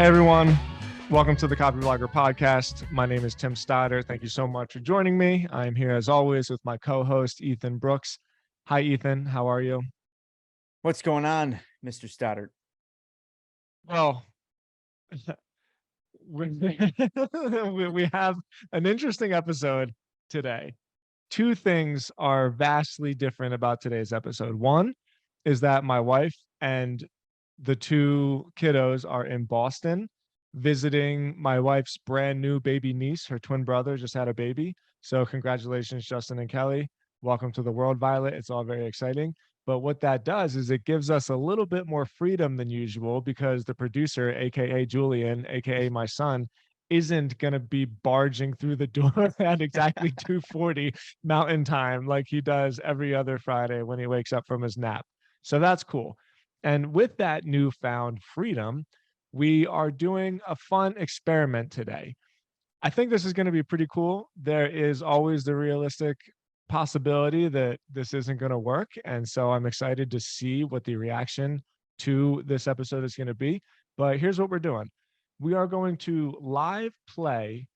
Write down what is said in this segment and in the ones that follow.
Hey everyone, welcome to the Copyblogger Podcast. My name is Tim Stoddard. Thank you so much for joining me. I'm here as always with my co-host Ethan Brooks. Hi Ethan, how are you? What's going on, Mr. Stoddard? Well, we have an interesting episode today. Two things are vastly different about today's episode. One is that my wife and the two kiddos are in Boston visiting my wife's brand new baby niece. Her twin brother just had a baby. So congratulations, Justin and Kelly. Welcome to the world, Violet. It's all very exciting. But what that does is it gives us a little bit more freedom than usual because the producer, aka Julian, aka my son, isn't going to be barging through the door at exactly 2:40 Mountain Time like he does every other Friday when he wakes up from his nap. So that's cool. And with that newfound freedom, we are doing a fun experiment today. I think this is going to be pretty cool. There is always the realistic possibility that this isn't going to work. And so I'm excited to see what the reaction to this episode is going to be. But here's what we're doing. We are going to live play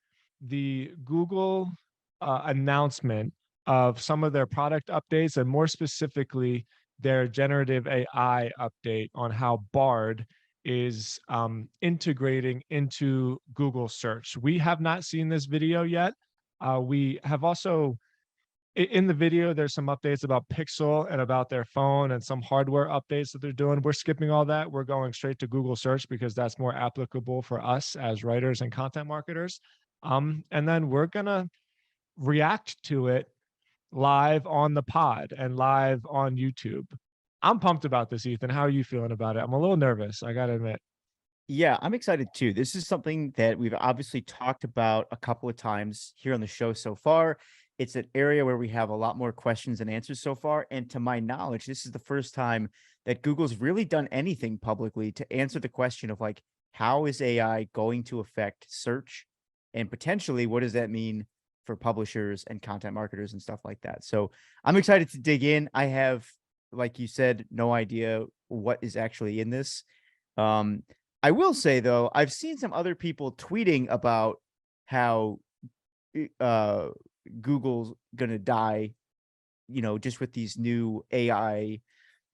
the Google announcement of some of their product updates, and more specifically, their generative AI update on how Bard is integrating into Google search. We have not seen this video yet. We have also, in the video, there's some updates about Pixel and about their phone and some hardware updates that they're doing. We're skipping all that. We're going straight to Google search because that's more applicable for us as writers and content marketers. And then we're gonna react to it live on the pod and live on YouTube. I'm pumped about this, Ethan. How are you feeling about it? I'm a little nervous, I gotta admit. Yeah, I'm excited too. This is something that we've obviously talked about a couple of times here on the show so far. It's an area where we have a lot more questions and answers so far. And to my knowledge, this is the first time that Google's really done anything publicly to answer the question of like, how is AI going to affect search? And potentially, what does that mean for publishers and content marketers and stuff like that? So I'm excited to dig in. I have, like you said, no idea what is actually in this. I will say though, I've seen some other people tweeting about how Google's gonna die, just with these new AI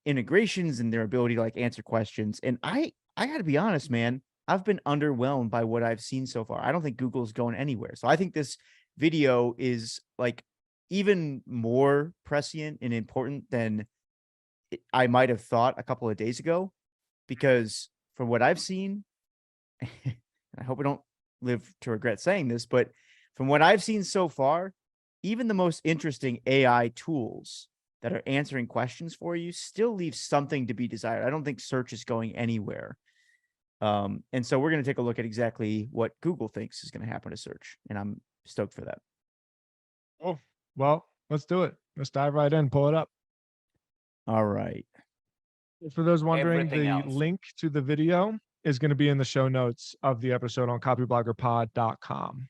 integrations and their ability to like answer questions. And I gotta be honest, man, I've been underwhelmed by what I've seen so far. I don't think Google's going anywhere. So I think this video is like even more prescient and important than I might have thought a couple of days ago, because from what I've seen, I hope I don't live to regret saying this, but from what I've seen so far, even the most interesting AI tools that are answering questions for you still leave something to be desired. I don't think search is going anywhere. And so we're going to take a look at exactly what Google thinks is going to happen to search. And I'm stoked for that. Oh, well, let's do it. Let's dive right in, pull it up. All right. For those wondering, Everything the else. link to the video is going to be in the show notes of the episode on copybloggerpod.com.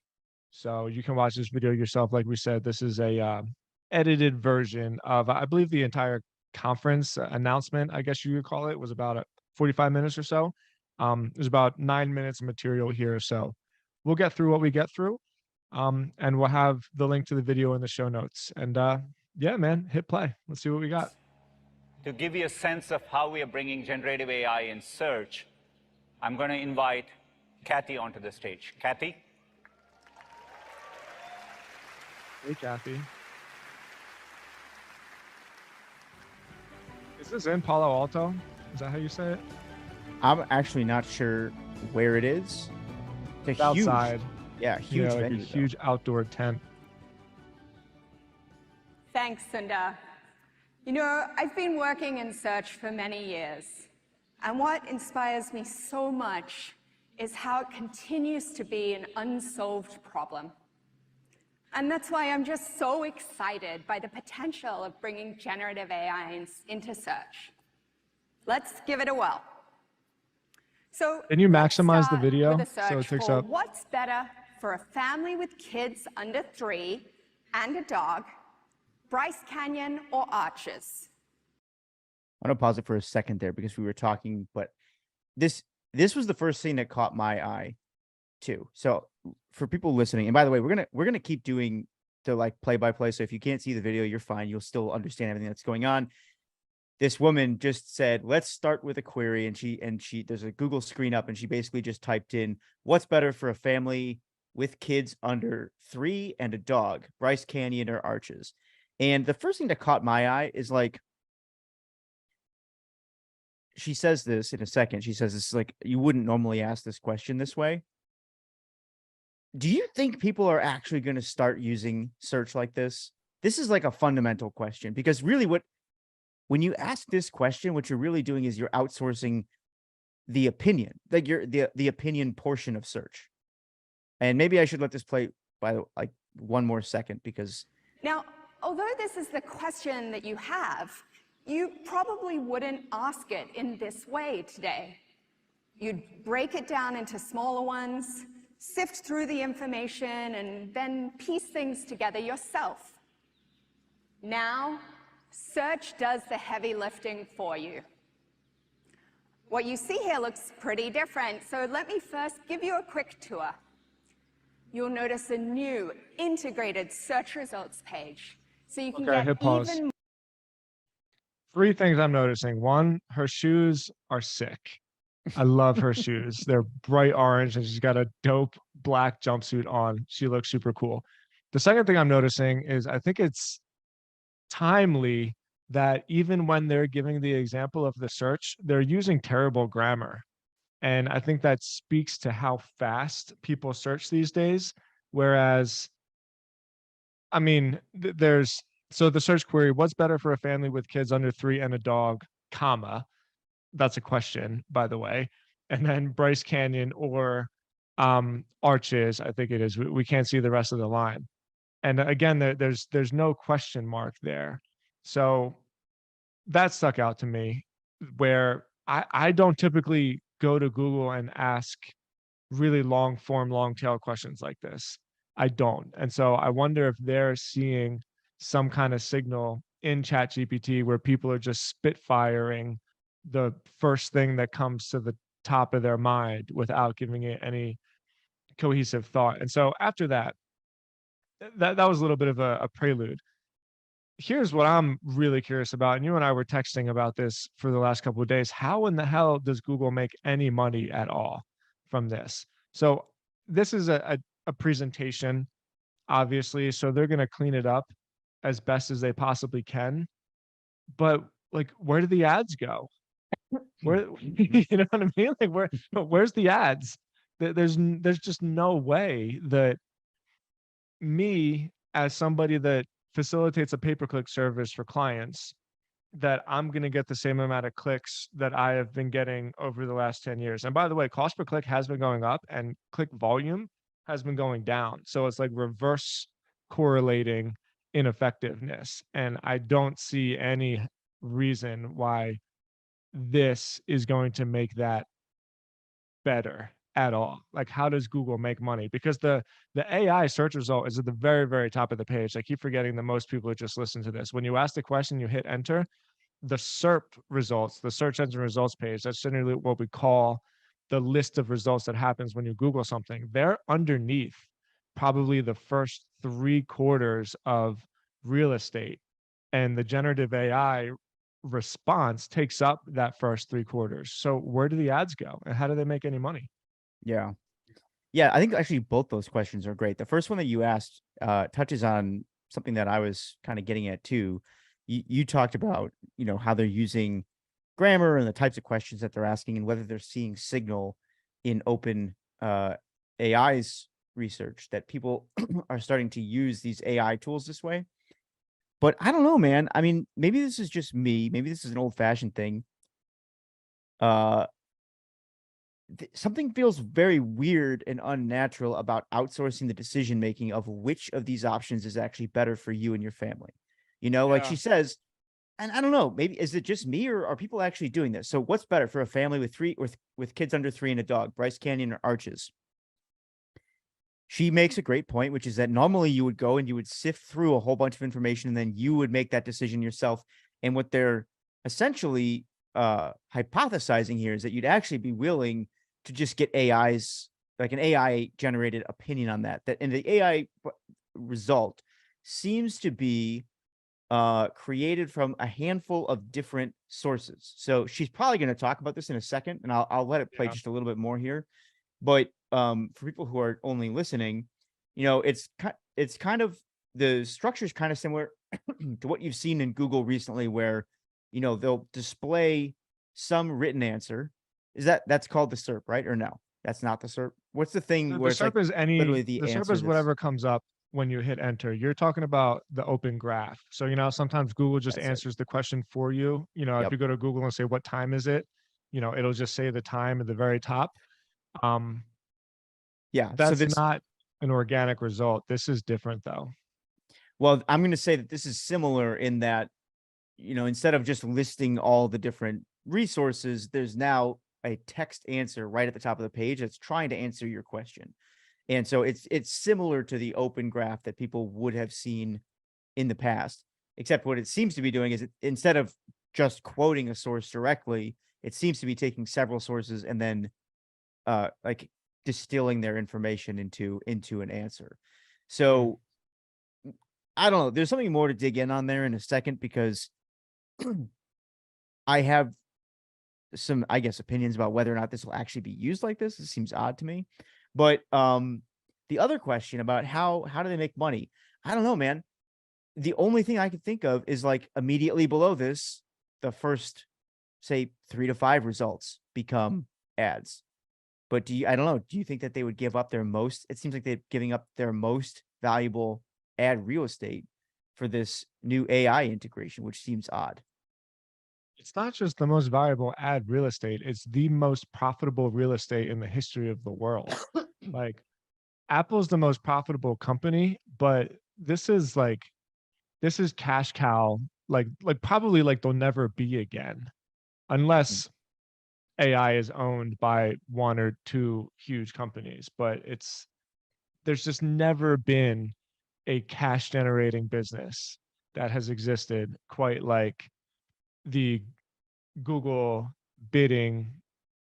So you can watch this video yourself. Like we said, this is a edited version of, I believe, the entire conference announcement, I guess you would call it, was about 45 minutes or so. There's about 9 minutes of material here. So we'll get through what we get through. And we'll have the link to the video in the show notes. And yeah, man, hit play. Let's see what we got. To give you a sense of how we are bringing generative AI in search, I'm going to invite Kathy onto the stage. Kathy? Hey, Kathy. Is this in Palo Alto? Is that how you say it? I'm actually not sure where it is. It's a huge, Outside. yeah, huge Like venue. a huge outdoor tent. Thanks, Sundar. You know, I've been working in search for many years, and what inspires me so much is how it continues to be an unsolved problem. And that's why I'm just so excited by the potential of bringing generative AI into search. Let's give it a whirl. So Can you let's maximize the start video with a so it search takes for up? what's better for a family with kids under 3 and a dog, Bryce Canyon or Arches? I'm going to pause it for a second there because we were talking, but this this was the first thing that caught my eye too. So for people listening, and by the way, we're gonna keep doing the like play by play. So if you can't see the video, you're fine. You'll still understand everything that's going on. This woman just said, let's start with a query. And she there's a Google screen up, and she basically just typed in, what's better for a family with kids under 3 and a dog, Bryce Canyon or Arches? And the first thing that caught my eye is like, she says this in a second. She says, this is like, you wouldn't normally ask this question this way. Do you think people are actually going to start using search like this? This is like a fundamental question, because really when you ask this question, what you're really doing is you're outsourcing the opinion, like the opinion portion of search. And maybe I should let this play by like one more second, because Now, although this is the question that you have, you probably wouldn't ask it in this way today. You'd break it down into smaller ones, sift through the information, and then piece things together yourself. Now, search does the heavy lifting for you. What you see here looks pretty different, so let me first give you a quick tour. You'll notice a new integrated search results page, so you can Okay, get hit pause. even 3 things I'm noticing. 1, her shoes are sick. I love her shoes. They're bright orange, and she's got a dope black jumpsuit on. She looks super cool. The second thing I'm noticing is I think it's timely that even when they're giving the example of the search, they're using terrible grammar. And I think that speaks to how fast people search these days. Whereas, I mean, so the search query, what's better for a family with kids under 3 and a dog, comma, that's a question, by the way. And then Bryce Canyon or Arches, I think it is. We can't see the rest of the line. And again, there's no question mark there. So that stuck out to me, where I don't typically go to Google and ask really long form, long tail questions like this. I don't. And so I wonder if they're seeing some kind of signal in ChatGPT where people are just spitfiring the first thing that comes to the top of their mind without giving it any cohesive thought. And so after that was a little bit of a prelude. Here's what I'm really curious about, and you and I were texting about this for the last couple of days. How in the hell does Google make any money at all from this? So this is a presentation, obviously, so they're going to clean it up as best as they possibly can. But like, where do the ads go? Where, you know what I mean? Like, where's the ads? There's just no way that me, as somebody that facilitates a pay-per-click service for clients, that I'm going to get the same amount of clicks that I have been getting over the last 10 years. And by the way, cost per click has been going up and click volume has been going down. So it's like reverse correlating ineffectiveness. And I don't see any reason why this is going to make that better at all. Like, how does Google make money? Because the AI search result is at the very, very top of the page. I keep forgetting that most people just listen to this. When you ask the question, you hit enter, the SERP results, the search engine results page, that's generally what we call the list of results that happens when you Google something. They're underneath probably the first 3/4 of real estate. And the generative AI response takes up that first 3/4. So where do the ads go and how do they make any money? Yeah. Yeah, I think actually both those questions are great. The first one that you asked touches on something that I was kind of getting at too. You talked about, how they're using grammar and the types of questions that they're asking and whether they're seeing signal in open AI's research that people are starting to use these AI tools this way. But I don't know, man. I mean, maybe this is just me. Maybe this is an old-fashioned thing. Something feels very weird and unnatural about outsourcing the decision making of which of these options is actually better for you and your family. Like she says, and I don't know, maybe is it just me or are people actually doing this? So what's better for a family with kids under 3 and a dog, Bryce Canyon or Arches? She makes a great point, which is that normally you would go and you would sift through a whole bunch of information and then you would make that decision yourself. And what they're essentially hypothesizing here is that you'd actually be willing to just get AI's, like an AI generated opinion on that. And the AI result seems to be created from a handful of different sources. So she's probably going to talk about this in a second, and I'll let it play Yeah. just a little bit more here. But for people who are only listening, it's kind of, the structure is kind of similar to what you've seen in Google recently, where they'll display some written answer. That's called the SERP, right? Or no, that's not the SERP. What's the thing The where it's like SERP is literally the the SERP answer is whatever comes up when you hit enter. You're talking about the open graph. So, sometimes Google just That's it. answers the question for you. If Yep. you go to Google and say, what time is it? It'll just say the time at the very top. Yeah. So That's this, not an organic result. This is different though. well, I'm going to say that this is similar in that, instead of just listing all the different resources, there's now a text answer right at the top of the page that's trying to answer your question. And so it's similar to the open graph that people would have seen in the past, except what it seems to be doing is instead of just quoting a source directly, it seems to be taking several sources and then like distilling their information into an answer. So I don't know. There's something more to dig in on there in a second, because I have some, I guess, opinions about whether or not this will actually be used like this. It seems odd to me. But the other question about how do they make money? I don't know, man. The only thing I could think of is like immediately below this, the first, say, 3 to 5 results become ads. But I don't know. Do you think that they would give up their most? It seems like they're giving up their most valuable ad real estate for this new AI integration, which seems odd. It's not just the most valuable ad real estate, it's the most profitable real estate in the history of the world. Like, Apple's the most profitable company, but this is cash cow, like probably like they'll never be again, unless AI is owned by 1 or 2 huge companies. But there's just never been a cash generating business that has existed quite like the Google bidding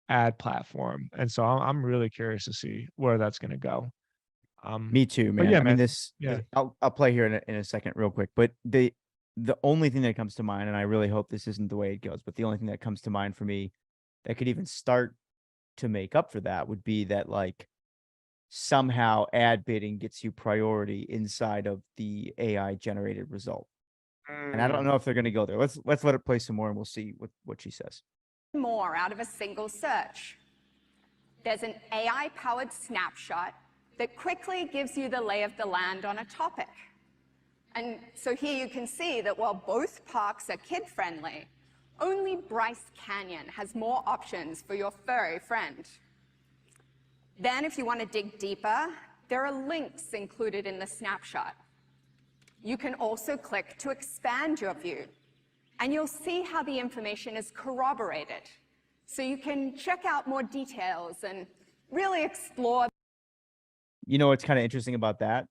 ad platform. And so I'm really curious to see where that's going to go. Me too, But man. yeah, I mean, man. Yeah. I'll play here in a second real quick, but the only thing that comes to mind, and I really hope this isn't the way it goes, but the only thing that comes to mind for me that could even start to make up for that would be that, like, somehow ad bidding gets you priority inside of the AI generated result. And I don't know if they're going to go there. Let's let it play some more and we'll see what she says. More out of a single search. There's an AI-powered snapshot that quickly gives you the lay of the land on a topic. And so here you can see that while both parks are kid-friendly, only Bryce Canyon has more options for your furry friend. Then, if you want to dig deeper, there are links included in the snapshot. You can also click to expand your view, and you'll see how the information is corroborated. So you can check out more details and really explore. You know what's kind of interesting about that?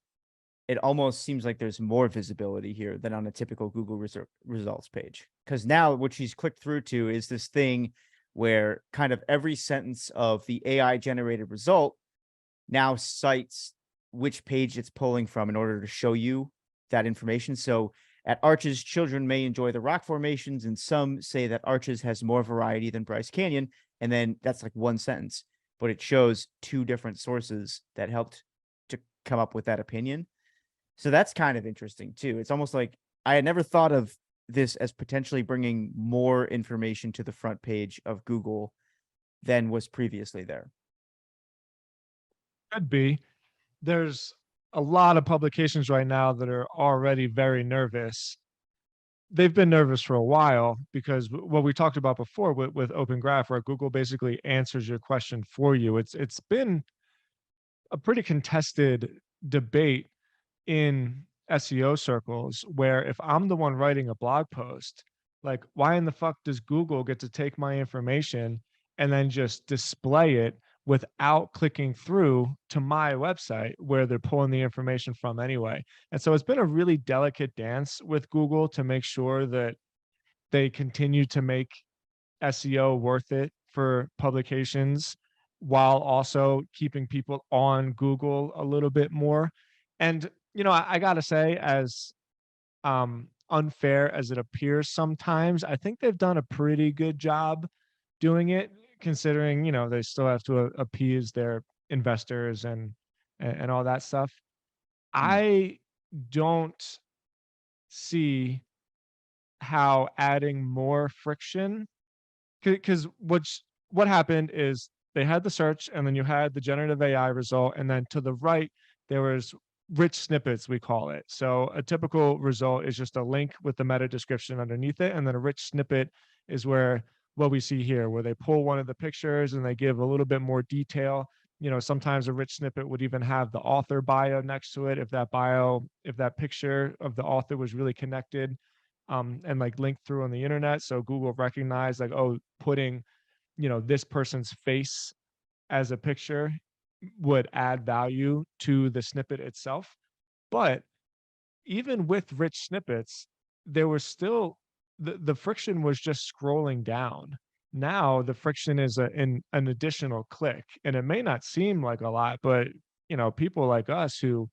It almost seems like there's more visibility here than on a typical Google results page. Because now what she's clicked through to is this thing where kind of every sentence of the AI generated result now cites which page it's pulling from in order to show you that information. So at Arches, children may enjoy the rock formations, and some say that Arches has more variety than Bryce Canyon. And then that's like one sentence, but it shows 2 different sources that helped to come up with that opinion. So that's kind of interesting too. It's almost like I had never thought of this as potentially bringing more information to the front page of Google than was previously there. Could be. There's a lot of publications right now that are already very nervous. They've been nervous for a while because what we talked about before with Open Graph, where Google basically answers your question for you. It's been a pretty contested debate in SEO circles, where if I'm the one writing a blog post, like, why in the fuck does Google get to take my information and then just display it without clicking through to my website where they're pulling the information from anyway? And so it's been a really delicate dance with Google to make sure that they continue to make SEO worth it for publications while also keeping people on Google a little bit more. And, I gotta say, as unfair as it appears sometimes, I think they've done a pretty good job doing it, considering, they still have to appease their investors and all that stuff. Mm. I don't see how adding more friction, because what happened is they had the search, and then you had the generative AI result, and then to the right there was rich snippets, we call it. So a typical result is just a link with the meta description underneath it, and then a rich snippet is where what we see here, where they pull one of the pictures and they give a little bit more detail. Sometimes a rich snippet would even have the author bio next to it, if that picture of the author was really connected, and like linked through on the internet. So Google recognized, like, oh, putting, this person's face as a picture would add value to the snippet itself. But even with rich snippets, there was still the friction was just scrolling down. Now the friction is an additional click, and it may not seem like a lot, but people like us who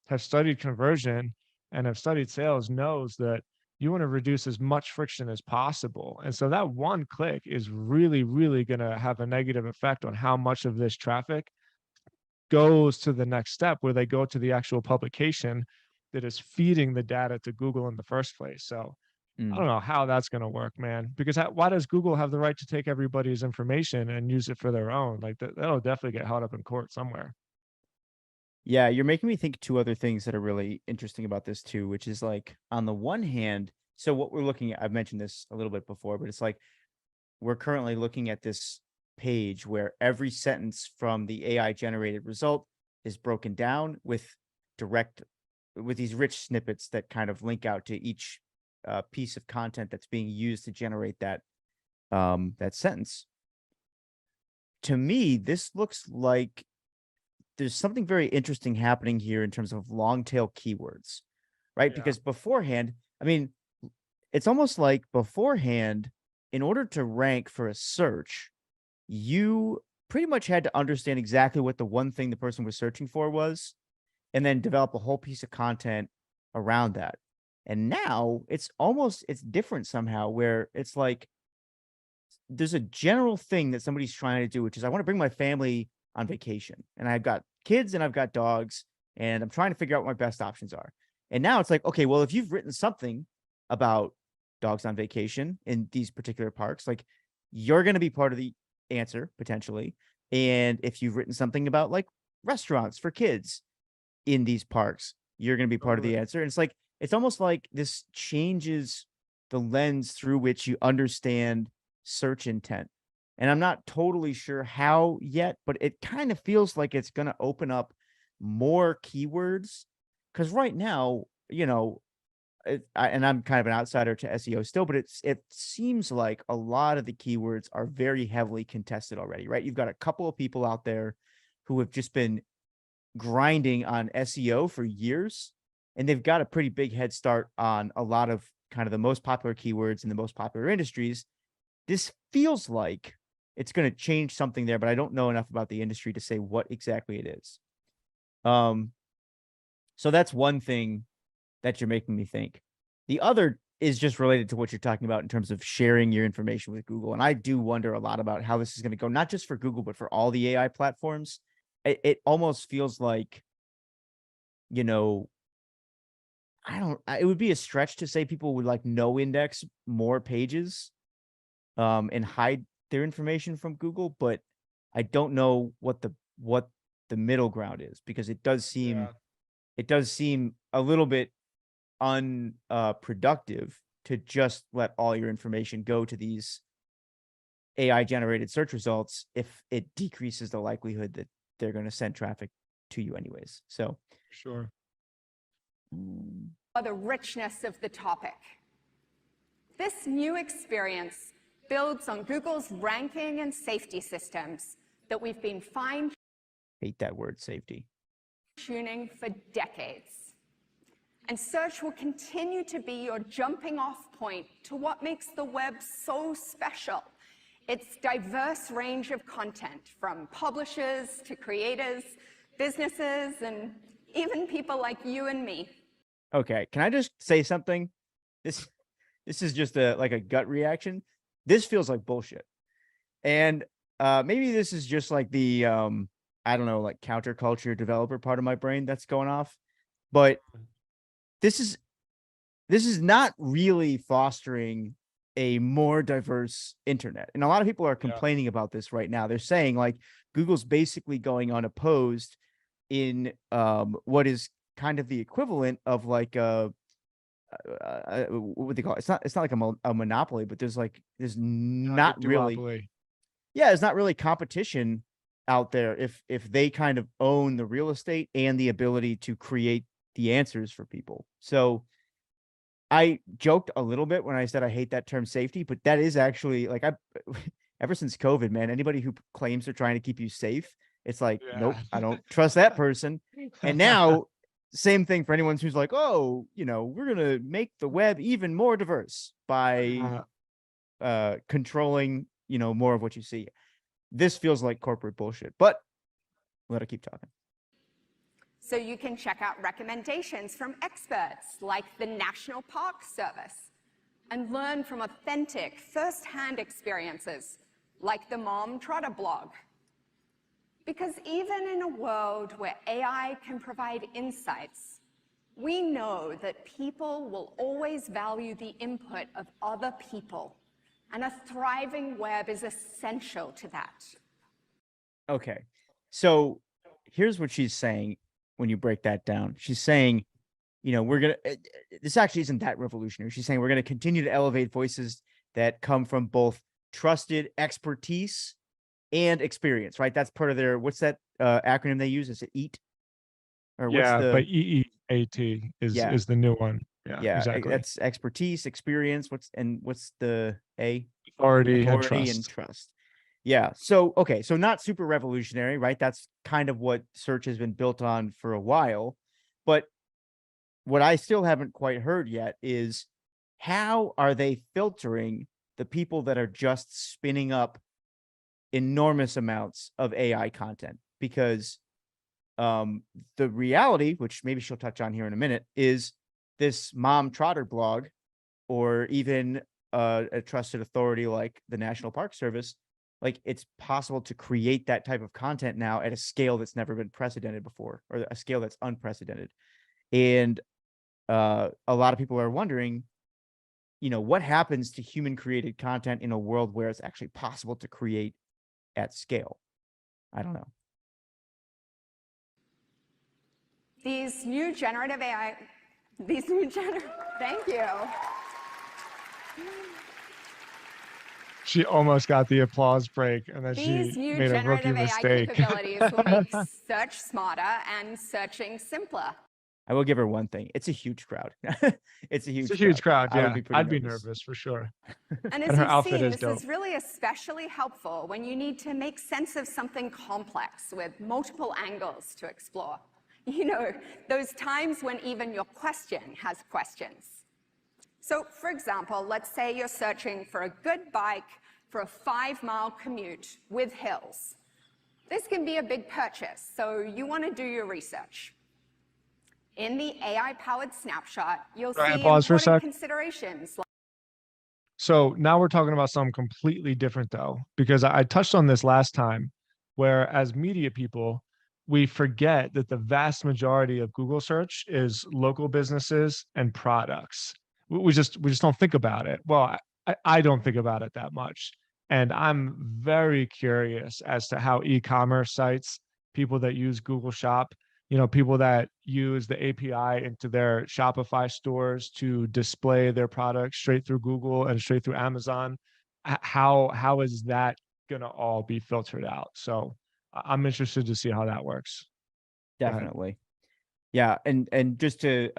have studied conversion and have studied sales knows that you want to reduce as much friction as possible. And so that one click is really, really going to have a negative effect on how much of this traffic goes to the next step, where they go to the actual publication that is feeding the data to Google in the first place. So I Mm. don't know how that's going to work, man, because why does Google have the right to take everybody's information and use it for their own? Like that'll definitely get held up in court somewhere. Yeah, you're making me think two other things that are really interesting about this too, which is like on the one hand, so what we're looking at, I've mentioned this a little bit before, but it's like we're currently looking at this page where every sentence from the AI generated result is broken down with these rich snippets that kind of link out to each piece of content that's being used to generate that sentence. To me, this looks like there's something very interesting happening here in terms of long tail keywords, right? Yeah. Because beforehand, I mean, it's almost like beforehand, in order to rank for a search, you pretty much had to understand exactly what the one thing the person was searching for was, and then develop a whole piece of content around that. And now it's different somehow, where it's like there's a general thing that somebody's trying to do, which is I want to bring my family on vacation, and I've got kids and I've got dogs, and I'm trying to figure out what my best options are. And now it's like, okay, well, if you've written something about dogs on vacation in these particular parks, like you're going to be part of the answer potentially. And if you've written something about like restaurants for kids in these parks, you're going to be part of the Totally. answer. And it's like, it's almost like this changes the lens through which you understand search intent. And I'm not totally sure how yet, but it kind of feels like it's going to open up more keywords. Because right now, and I'm kind of an outsider to SEO still, but it seems like a lot of the keywords are very heavily contested already, right? You've got a couple of people out there who have just been grinding on SEO for years, and they've got a pretty big head start on a lot of kind of the most popular keywords in the most popular industries. This feels like it's going to change something there, but I don't know enough about the industry to say what exactly it is. So that's one thing that you're making me think. The other is just related to what you're talking about in terms of sharing your information with Google. And I do wonder a lot about how this is going to go, not just for Google, but for all the AI platforms. It almost feels like, it would be a stretch to say people would like no index more pages and hide their information from Google, but I don't know what the middle ground is, because it does seem a little bit unproductive to just let all your information go to these AI generated search results if it decreases the likelihood that they're going to send traffic to you anyways. So Sure. Or the richness of the topic. This new experience builds on Google's ranking and safety systems that we've been hate that word, safety. fine-tuning for decades. And search will continue to be your jumping off point to what makes the web so special. its diverse range of content, from publishers to creators, businesses, and even people like you and me. Okay, can I just say something? This is just like a gut reaction. This feels like bullshit. And maybe this is just like the I don't know, like counterculture developer part of my brain that's going off. But this is not really fostering a more diverse internet. And a lot of people are complaining about this right now. They're saying like Google's basically going unopposed in what is kind of the equivalent of like what they call it. It's not like a monopoly, but there's not really, it's not really competition out there if they kind of own the real estate and the ability to create the answers for people. So I joked a little bit when I said I hate that term safety, but that is actually like ever since COVID, man, anybody who claims they're trying to keep you safe, it's like, nope, I don't trust that person. And now same thing for anyone who's like, oh, we're going to make the web even more diverse by controlling, more of what you see. This feels like corporate bullshit, but let it keep talking. So you can check out recommendations from experts like the National Park Service and learn from authentic first-hand experiences like the Mom Trotter blog. Because even in a world where AI can provide insights, we know that people will always value the input of other people, and a thriving web is essential to that. Okay, so here's what she's saying when you break that down. She's saying, this actually isn't that revolutionary. She's saying we're going to continue to elevate voices that come from both trusted expertise and experience, right? That's part of their, what's that acronym they use? Is it EAT? Or what's but EEAT is the new one. Yeah, exactly. That's expertise, experience. What's the A? Authority and trust. Yeah. So, okay. So not super revolutionary, right? That's kind of what search has been built on for a while. But what I still haven't quite heard yet is how are they filtering the people that are just spinning up enormous amounts of AI content? Because the reality, which maybe she'll touch on here in a minute, is this Mom Trotter blog, or even a trusted authority like the National Park Service, like it's possible to create that type of content now at a scale that's never been precedented before, or a scale that's unprecedented. And a lot of people are wondering, what happens to human created content in a world where it's actually possible to create at scale? I don't know. These new generative AI, thank you. She almost got the applause break, and then she made a rookie mistake. These new generative AI capabilities will make search smarter and searching simpler. I will give her one thing. It's a huge crowd. It's a huge crowd. Yeah, I'd be nervous. nervous for sure. And as you've seen, this is really especially helpful when you need to make sense of something complex with multiple angles to explore. Those times when even your question has questions. So, for example, let's say you're searching for a good bike for a 5-mile commute with hills. This can be a big purchase, so you want to do your research. In the AI-powered snapshot, you'll see important considerations. So now we're talking about something completely different, though, because I touched on this last time, where as media people, we forget that the vast majority of Google search is local businesses and products. We just don't think about it. Well, I don't think about it that much. And I'm very curious as to how e-commerce sites, people that use Google Shop, people that use the API into their Shopify stores to display their products straight through Google and straight through Amazon, how is that going to all be filtered out? So I'm interested to see how that works. Definitely. Yeah. And just to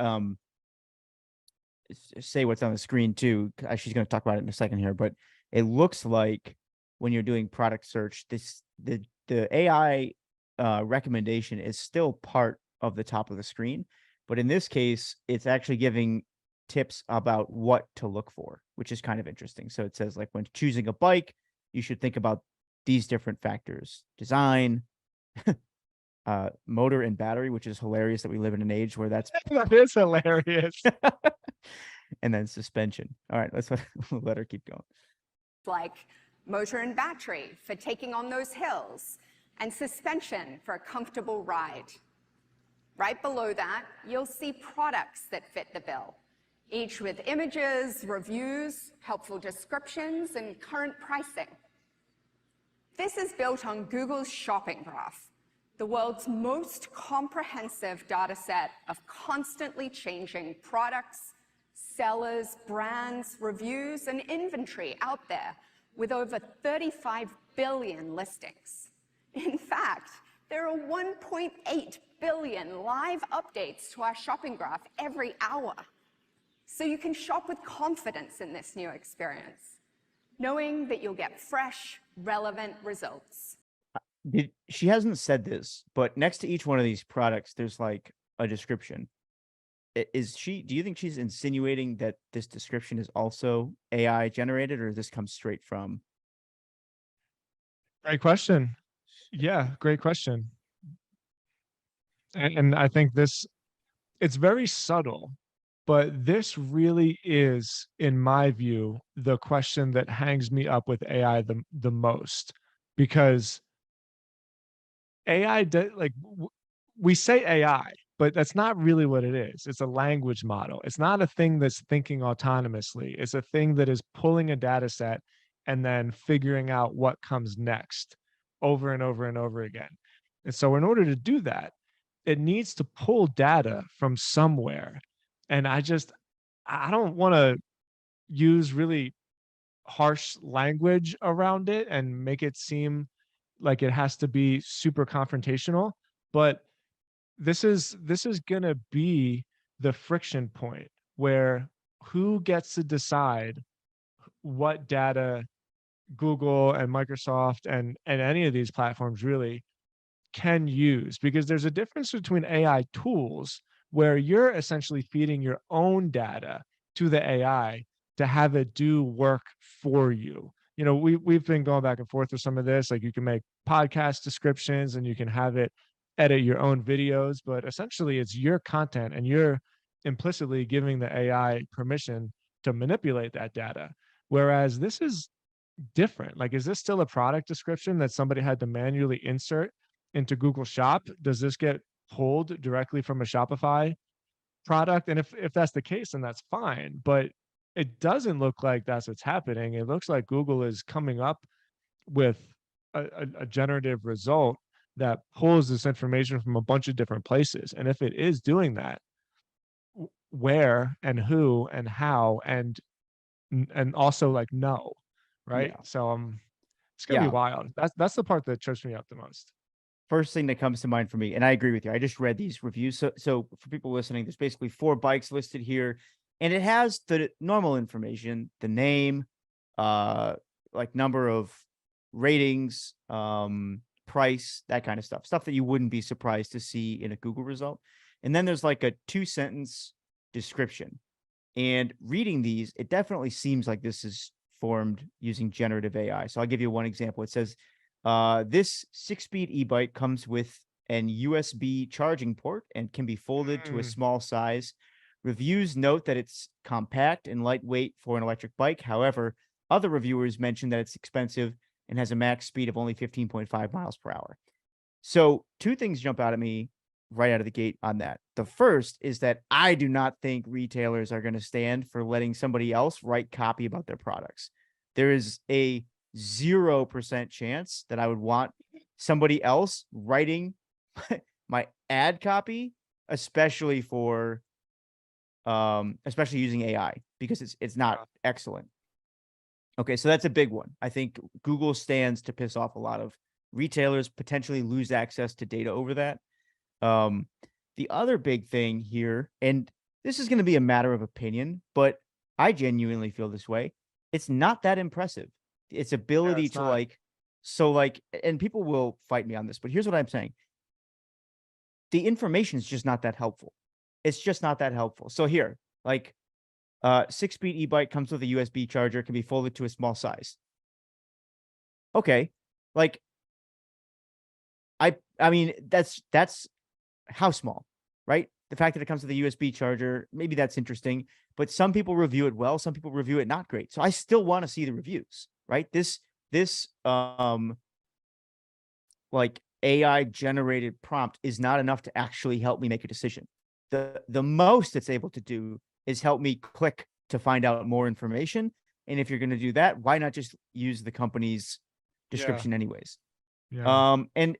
say what's on the screen too, she's going to talk about it in a second here, but it looks like when you're doing product search, the AI recommendation is still part of the top of the screen, but in this case, it's actually giving tips about what to look for, which is kind of interesting. So it says like when choosing a bike, you should think about these different factors: design, motor and battery, which is hilarious that we live in an age where that's That is hilarious. and then suspension. All right, let's let her keep going. like motor and battery for taking on those hills, and suspension for a comfortable ride. Right below that, you'll see products that fit the bill, each with images, reviews, helpful descriptions, and current pricing. This is built on Google's Shopping Graph, the world's most comprehensive data set of constantly changing products, sellers, brands, reviews, and inventory out there with over 35 billion listings. In fact, there are 1.8 billion live updates to our shopping graph every hour. So you can shop with confidence in this new experience, knowing that you'll get fresh, relevant results. She hasn't said this, but next to each one of these products, there's like a description. Do you think she's insinuating that this description is also AI generated, or this comes straight from? Great question. Yeah, great question. And I think it's very subtle, but this really is, in my view, the question that hangs me up with AI the most, because AI, we say AI, but that's not really what it is. It's a language model. It's not a thing that's thinking autonomously. It's a thing that is pulling a data set and then figuring out what comes next over and over and over again. And so in order to do that, it needs to pull data from somewhere. And I don't want to use really harsh language around it and make it seem like it has to be super confrontational, but this is gonna be the friction point where who gets to decide what data Google and Microsoft and any of these platforms really can use, because there's a difference between AI tools where you're essentially feeding your own data to the AI to have it do work for you. You know, we've been going back and forth with some of this, like you can make podcast descriptions and you can have it edit your own videos, but essentially it's your content and you're implicitly giving the AI permission to manipulate that data. Whereas this is different. Like, is this still a product description that somebody had to manually insert into Google Shop? Does this get pulled directly from a Shopify product? And if that's the case, then that's fine. But it doesn't look like that's what's happening. It looks like Google is coming up with a generative result that pulls this information from a bunch of different places. And if it is doing that, where and who and how and also like no, right? Yeah. So it's gonna Yeah. be wild. That's the part that trips me up the most. First thing that comes to mind for me, and I agree with you. I just read these reviews. So for people listening, there's basically 4 bikes listed here, and it has the normal information, the name, like number of ratings, price, that kind of stuff that you wouldn't be surprised to see in a Google result. And then there's like a 2-sentence description. And reading these, it definitely seems like this is formed using generative AI. So I'll give you one example. It says, this 6-speed e-bike comes with an USB charging port and can be folded to a small size. Reviews note that it's compact and lightweight for an electric bike. However, other reviewers mention that it's expensive and has a max speed of only 15.5 miles per hour. So 2 things jump out at me right out of the gate on that. The first is that I do not think retailers are going to stand for letting somebody else write copy about their products. There is a 0% chance that I would want somebody else writing my ad copy, especially using AI, because it's not excellent. Okay, so that's a big one. I think Google stands to piss off a lot of retailers, potentially lose access to data over that. The other big thing here, and this is going to be a matter of opinion, but I genuinely feel this way. It's not that impressive. Its ability to not. And people will fight me on this, but here's what I'm saying. The information is just not that helpful. It's just not that helpful. So here, like, 6-speed e-bike comes with a USB charger, can be folded to a small size. okay, like I mean, that's how small, right? The fact that it comes with a USB charger, maybe that's interesting, but some people review it well, some people review it not great. So I still want to see the reviews, right? This like AI generated prompt is not enough to actually help me make a decision. The most it's able to do is help me click to find out more information. And if you're going to do that, why not just use the company's Yeah. description anyways? Yeah. And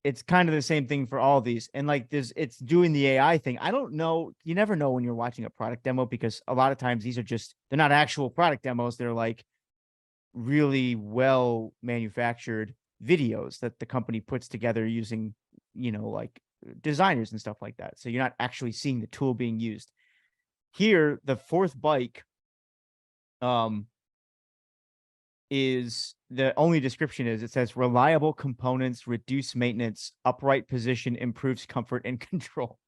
it's kind of the same thing for all of these. And like it's doing the AI thing. I don't know. You never know when you're watching a product demo, because a lot of times these are just, they're not actual product demos. They're like really well manufactured videos that the company puts together using, like designers and stuff like that. So you're not actually seeing the tool being used. Here, the fourth bike, is the only description is it says reliable components, reduce maintenance, upright position, improves comfort and control.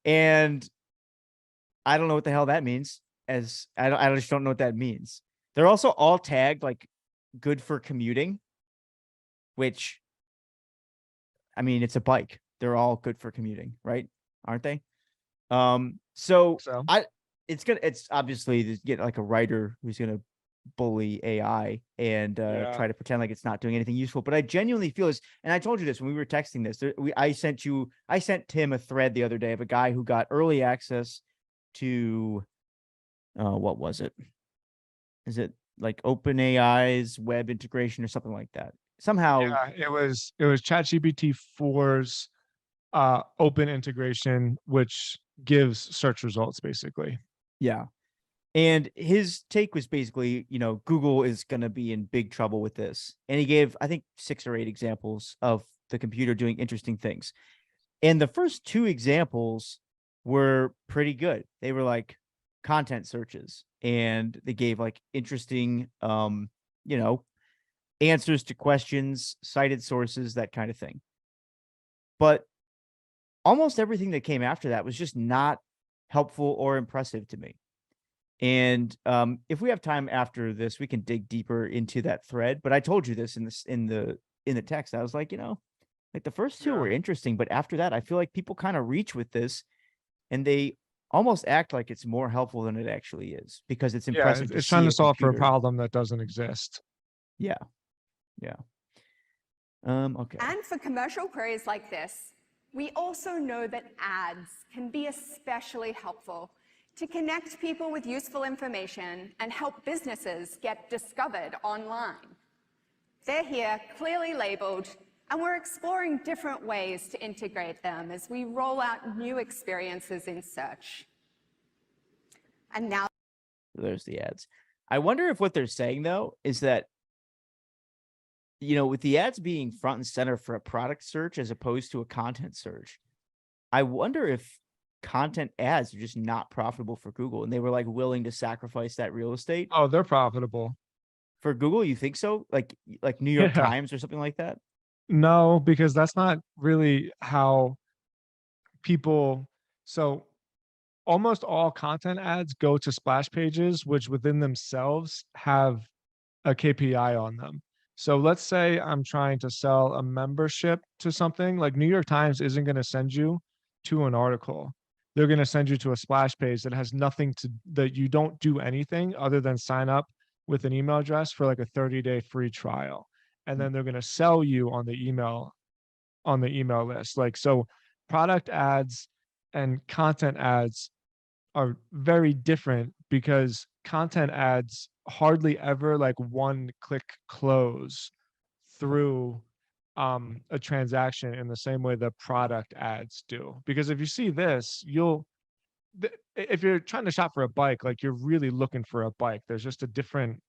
And I don't know what the hell that means. As I just don't know what that means. They're also all tagged like good for commuting, which, I mean, it's a bike. They're all good for commuting, right? Aren't they? So So it's obviously to get like a writer who's gonna bully AI and try to pretend like it's not doing anything useful. But I genuinely feel this, and I told you this when we were texting this. I sent Tim a thread the other day of a guy who got early access to what was it? Is it like OpenAI's web integration or something like that? Somehow, yeah, it was ChatGPT 4's open integration, which gives search results basically. yeah. And his take was basically, Google is going to be in big trouble with this. And he gave, I think, 6 or 8 examples of the computer doing interesting things. And the first 2 examples were pretty good. They were like content searches, and they gave like interesting, answers to questions, cited sources, that kind of thing. But almost everything that came after that was just not helpful or impressive to me. And if we have time after this, we can dig deeper into that thread. But I told you this in the text. I was like, like the first 2 were interesting, but after that, I feel like people kind of reach with this, and they almost act like it's more helpful than it actually is, because it's impressive. It's trying to solve for a computer. problem that doesn't exist. Yeah. Okay. And for commercial queries like this, we also know that ads can be especially helpful to connect people with useful information and help businesses get discovered online. They're here, clearly labeled, and we're exploring different ways to integrate them as we roll out new experiences in search. And now there's the ads. I wonder if what they're saying, though, is that, with the ads being front and center for a product search as opposed to a content search, I wonder if content ads are just not profitable for Google, and they were like willing to sacrifice that real estate. Oh, they're profitable for Google. You think so? Like New York Times or something like that? No, because that's not really how people. So almost all content ads go to splash pages, which within themselves have a KPI on them. So let's say I'm trying to sell a membership to something, like New York Times isn't going to send you to an article. They're going to send you to a splash page that has nothing to, that you don't do anything other than sign up with an email address for like a 30-day free trial. And then they're going to sell you on the email list. Like, so product ads and content ads are very different, because content ads hardly ever like one click close through a transaction in the same way the product ads do. Because if you see this, if you're trying to shop for a bike, like you're really looking for a bike, there's just a different,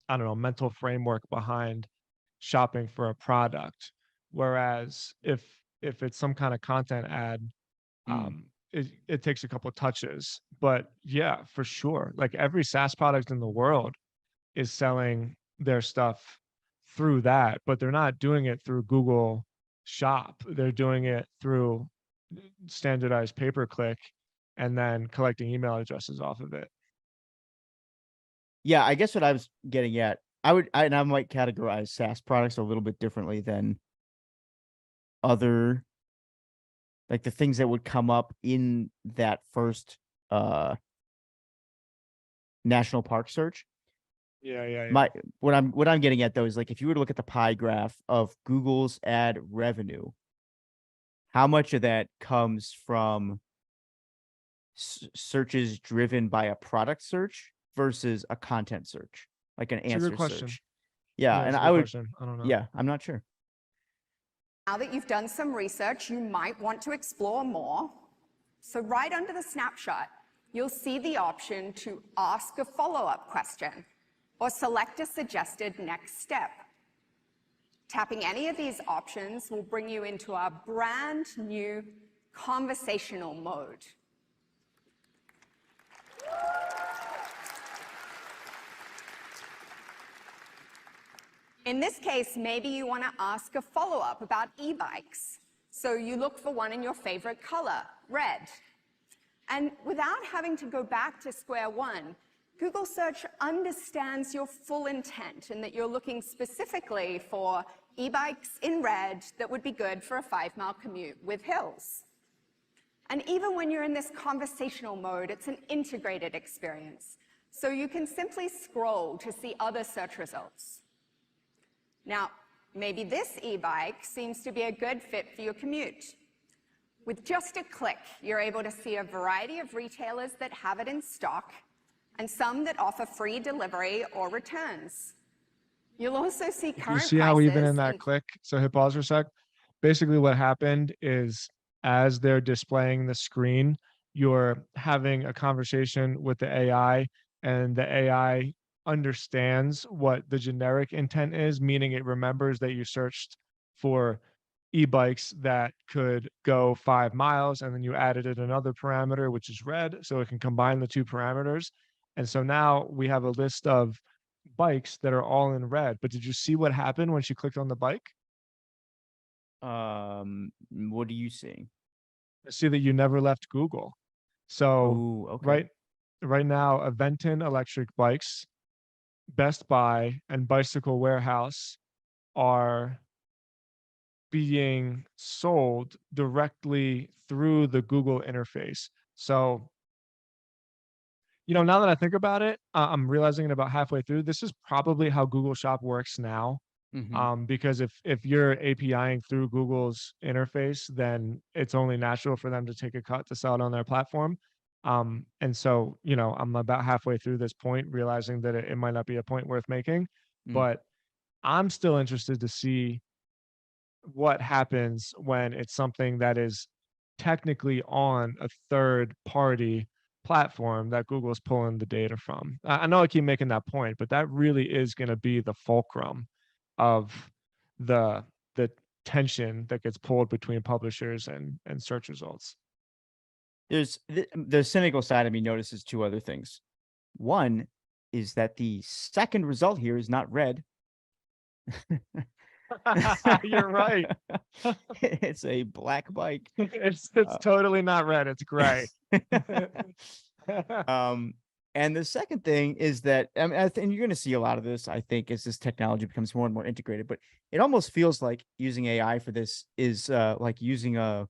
I don't know, mental framework behind shopping for a product. Whereas if it's some kind of content ad, it takes a couple of touches. But yeah, for sure, like every SaaS product in the world is selling their stuff through that, but they're not doing it through Google Shop. They're doing it through standardized pay-per-click and then collecting email addresses off of it. Yeah, I guess what I was getting at I might categorize SaaS products a little bit differently than other, like the things that would come up in that first national park search. Yeah. What I'm getting at though is, like, if you were to look at the pie graph of Google's ad revenue, how much of that comes from searches driven by a product search versus a content search, like an It's a good answer question. search? Yeah, Yeah, and it's a I good would, question. I don't know. yeah, I'm not sure. Now that you've done some research, you might want to explore more. So right under the snapshot, you'll see the option to ask a follow-up question or select a suggested next step. Tapping any of these options will bring you into our brand new conversational mode. In this case, maybe you want to ask a follow-up about e-bikes. So you look for one in your favorite color, red. And without having to go back to square one, Google Search understands your full intent and that you're looking specifically for e-bikes in red that would be good for a 5-mile commute with hills. And even when you're in this conversational mode, it's an integrated experience. So you can simply scroll to see other search results. Now, maybe this e-bike seems to be a good fit for your commute. With just a click, you're able to see a variety of retailers that have it in stock and some that offer free delivery or returns. You'll also see current prices. You see how even in that click, so hit pause for a sec. Basically what happened is, as they're displaying the screen, you're having a conversation with the AI, and the AI understands what the generic intent is, meaning it remembers that you searched for e-bikes that could go 5 miles, and then you added in another parameter, which is red, so it can combine the two parameters. And so now we have a list of bikes that are all in red. But did you see what happened when she clicked on the bike? What are you seeing? I see that you never left Google. So Oh, okay. right now, Aventon Electric Bikes, Best Buy, and Bicycle Warehouse are being sold directly through the Google interface. So, now that I think about it, I'm realizing it about halfway through. This is probably how Google Shop works now. Because if you're APIing through Google's interface, then it's only natural for them to take a cut to sell it on their platform. And so, I'm about halfway through this point, realizing that it might not be a point worth making, but I'm still interested to see what happens when it's something that is technically on a third party platform that Google's pulling the data from. I know I keep making that point, but that really is going to be the fulcrum of the tension that gets pulled between publishers and search results. There's the cynical side of me notices two other things. One is that the second result here is not red. You're right. It's a black bike. It's totally not red. It's gray. And the second thing is that, I mean, and you're going to see a lot of this, I think, as this technology becomes more and more integrated. But it almost feels like using AI for this is like using a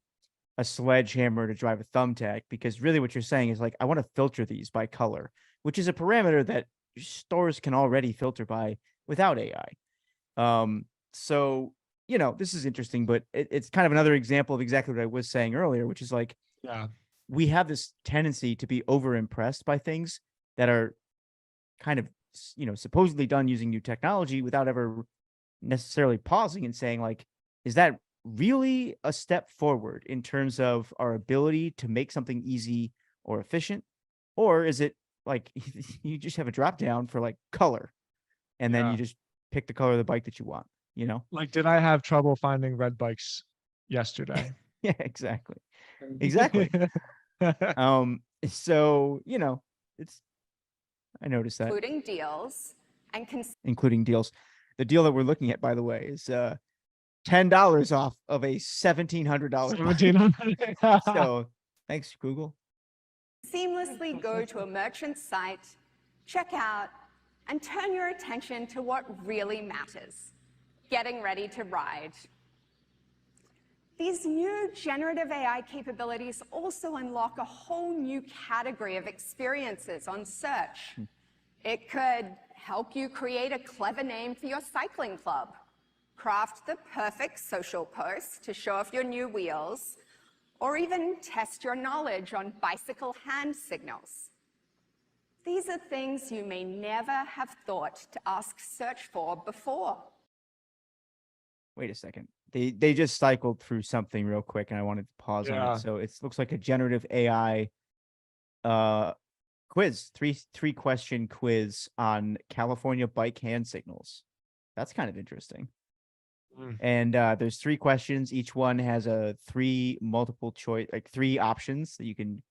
sledgehammer to drive a thumbtack, because really what you're saying is, like, I want to filter these by color, which is a parameter that stores can already filter by without AI. So, this is interesting, but it's kind of another example of exactly what I was saying earlier, which is like, Yeah. we have this tendency to be over impressed by things that are kind of, supposedly done using new technology without ever necessarily pausing and saying, like, is that really a step forward in terms of our ability to make something easy or efficient? Or is it like you just have a drop down for like color, and then Yeah. you just pick the color of the bike that you want, Like, did I have trouble finding red bikes yesterday? Yeah, exactly. Exactly. So, I noticed that. Including deals and Including deals. The deal that we're looking at, by the way, is $10 off of a $1,700 bike. $1,700. So thanks, Google. seamlessly go to a merchant site, check out, and turn your attention to what really matters, getting ready to ride. These new generative AI capabilities also unlock a whole new category of experiences on search. It could help you create a clever name for your cycling club, craft the perfect social post to show off your new wheels, or even test your knowledge on bicycle hand signals. These are things you may never have thought to ask search for before. Wait a second. They just cycled through something real quick, and I wanted to pause on Yeah. it. So it looks like a generative AI quiz, three question quiz on California bike hand signals. That's kind of interesting. And there's 3 questions. Each one has a 3 multiple choice, like 3 options that you can